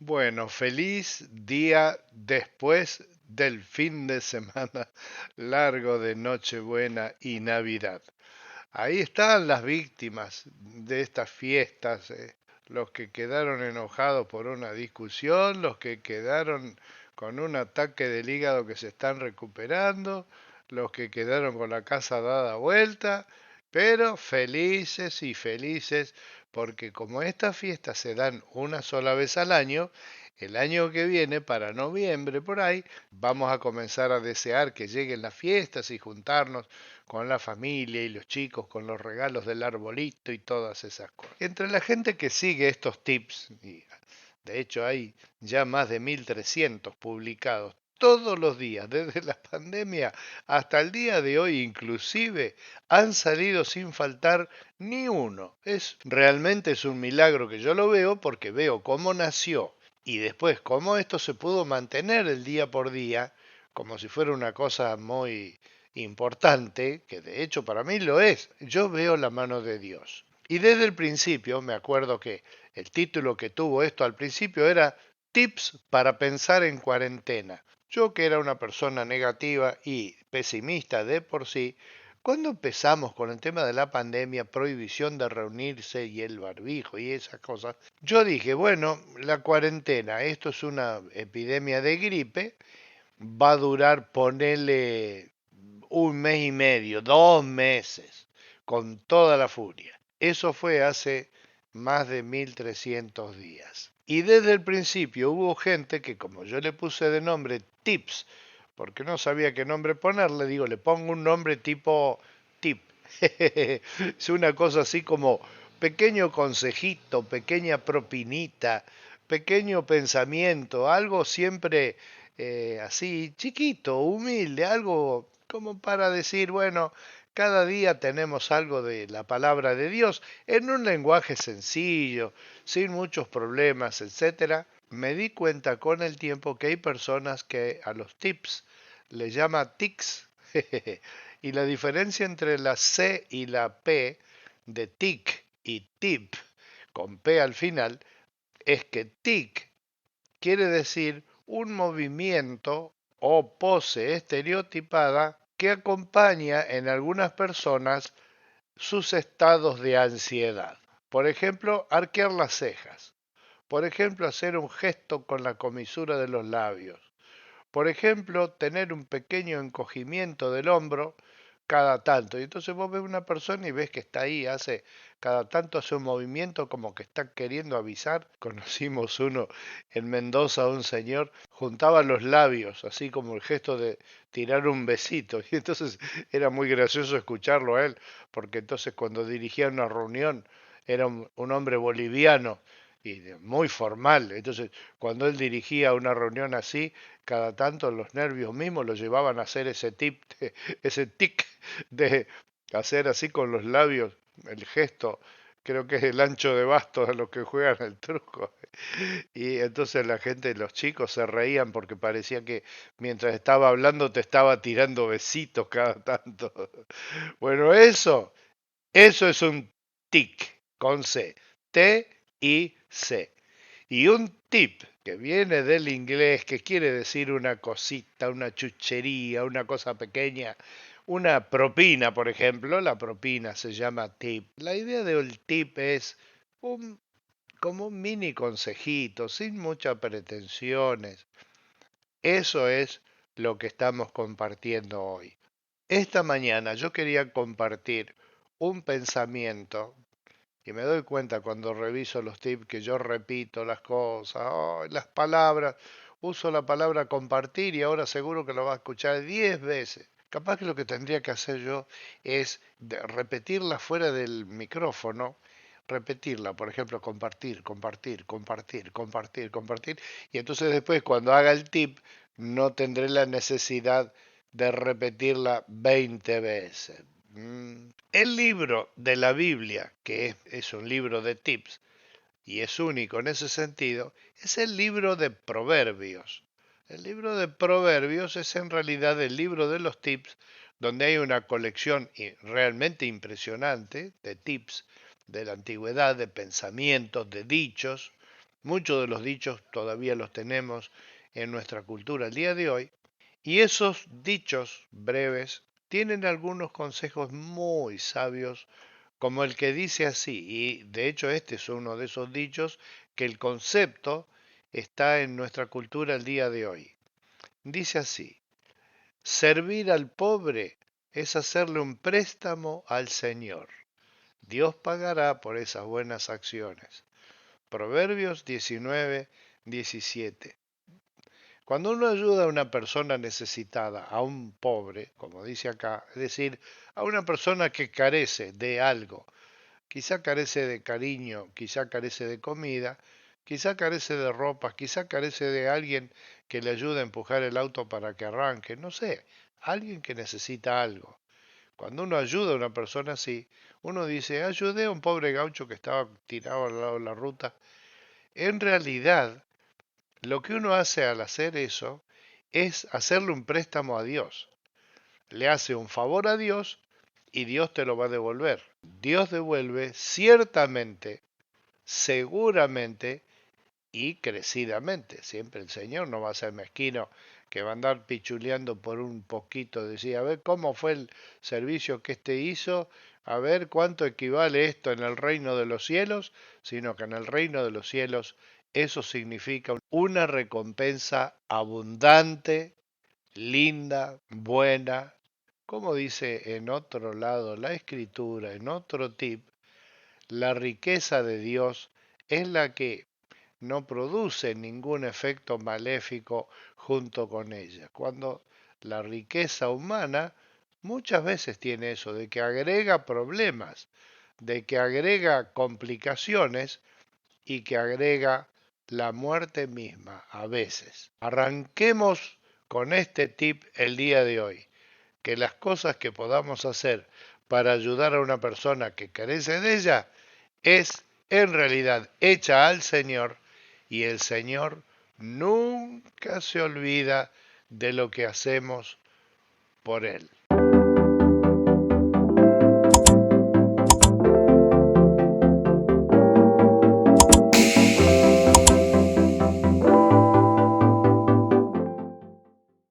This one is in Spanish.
Bueno, feliz día después del fin de semana largo de Nochebuena y Navidad. Ahí están las víctimas de estas fiestas, los que quedaron enojados por una discusión, los que quedaron con un ataque del hígado que se están recuperando, los que quedaron con la casa dada vuelta, pero felices y felices porque como estas fiestas se dan una sola vez al año, el año que viene, para noviembre por ahí, vamos a comenzar a desear que lleguen las fiestas y juntarnos con la familia y los chicos, con los regalos del arbolito y todas esas cosas. Entre la gente que sigue estos tips, y de hecho hay ya más de 1300 publicados todos los días, desde la pandemia hasta el día de hoy inclusive, han salido sin faltar ni uno. Realmente es un milagro que yo lo veo porque veo cómo nació y después cómo esto se pudo mantener el día por día, como si fuera una cosa muy importante, que de hecho para mí lo es. Yo veo la mano de Dios. Y desde el principio, me acuerdo que el título que tuvo esto al principio era Tips para pensar en cuarentena. Yo que era una persona negativa y pesimista de por sí, cuando empezamos con el tema de la pandemia, prohibición de reunirse y el barbijo y esas cosas, yo dije, bueno, la cuarentena, esto es una epidemia de gripe, va a durar, ponele un mes y medio, 2 meses, con toda la furia. Eso fue hace más de 1300 días. Y desde el principio hubo gente que, como yo le puse de nombre Tips, porque no sabía qué nombre ponerle, digo, le pongo un nombre tipo Tip. Es una cosa así como pequeño consejito, pequeña propinita, pequeño pensamiento, algo siempre así chiquito, humilde, algo como para decir, bueno, cada día tenemos algo de la palabra de Dios en un lenguaje sencillo, sin muchos problemas, etcétera. Me di cuenta con el tiempo que hay personas que a los tips les llama tics y la diferencia entre la C y la P de tic y tip con P al final es que tic quiere decir un movimiento o pose estereotipada que acompaña en algunas personas sus estados de ansiedad. Por ejemplo, arquear las cejas. Por ejemplo, hacer un gesto con la comisura de los labios. Por ejemplo, tener un pequeño encogimiento del hombro cada tanto. Y entonces vos ves una persona y ves que está ahí, cada tanto hace un movimiento como que está queriendo avisar. Conocimos uno en Mendoza, un señor, juntaba los labios, así como el gesto de tirar un besito. Y entonces era muy gracioso escucharlo a él, porque entonces cuando dirigía una reunión era un hombre boliviano y muy formal. Entonces, cuando él dirigía una reunión así, cada tanto los nervios mismos lo llevaban a hacer ese tic de hacer así con los labios el gesto, creo que es el ancho de bastos a los que juegan el truco. Y entonces la gente, los chicos se reían porque parecía que mientras estaba hablando te estaba tirando besitos cada tanto. Bueno, eso es un tic con C, T-I-C. Y un tip que viene del inglés, que quiere decir una cosita, una chuchería, una cosa pequeña, una propina, por ejemplo, la propina se llama tip. La idea del tip es un, como un mini consejito, sin muchas pretensiones. Eso es lo que estamos compartiendo hoy. Esta mañana yo quería compartir un pensamiento y me doy cuenta cuando reviso los tips que yo repito las cosas, las palabras, uso la palabra compartir y ahora seguro que lo va a escuchar 10 veces. Capaz que lo que tendría que hacer yo es repetirla fuera del micrófono, repetirla, por ejemplo, compartir, compartir, compartir, compartir, compartir, y entonces después cuando haga el tip no tendré la necesidad de repetirla 20 veces. El libro de la Biblia, que es un libro de tips y es único en ese sentido, es el libro de Proverbios. El libro de Proverbios es en realidad el libro de los tips, donde hay una colección realmente impresionante de tips de la antigüedad, de pensamientos, de dichos, Muchos de los dichos todavía los tenemos en nuestra cultura al día de hoy. Y esos dichos breves tienen algunos consejos muy sabios, como el que dice así, y de hecho este es uno de esos dichos que el concepto está en nuestra cultura el día de hoy. Dice así: servir al pobre es hacerle un préstamo al Señor. Dios pagará por esas buenas acciones. Proverbios 19:17. Cuando uno ayuda a una persona necesitada, a un pobre, como dice acá, es decir, a una persona que carece de algo, quizá carece de cariño, quizá carece de comida, quizá carece de ropa, quizá carece de alguien que le ayude a empujar el auto para que arranque, no sé, alguien que necesita algo. Cuando uno ayuda a una persona así, uno dice, ayudé a un pobre gaucho que estaba tirado al lado de la ruta. En realidad, lo que uno hace al hacer eso es hacerle un préstamo a Dios. Le hace un favor a Dios y Dios te lo va a devolver. Dios devuelve ciertamente, seguramente y crecidamente. Siempre el Señor no va a ser mezquino que va a andar pichuleando por un poquito, decir, a ver cómo fue el servicio que éste hizo, a ver cuánto equivale esto en el reino de los cielos, sino que en el reino de los cielos eso significa una recompensa abundante, linda, buena, como dice en otro lado la escritura, en otro tip, la riqueza de Dios es la que no produce ningún efecto maléfico junto con ella. Cuando la riqueza humana muchas veces tiene eso, de que agrega problemas, de que agrega complicaciones y que agrega la muerte misma a veces. Arranquemos con este tip el día de hoy, que las cosas que podamos hacer para ayudar a una persona que carece de ella es en realidad hecha al Señor y el Señor nunca se olvida de lo que hacemos por Él.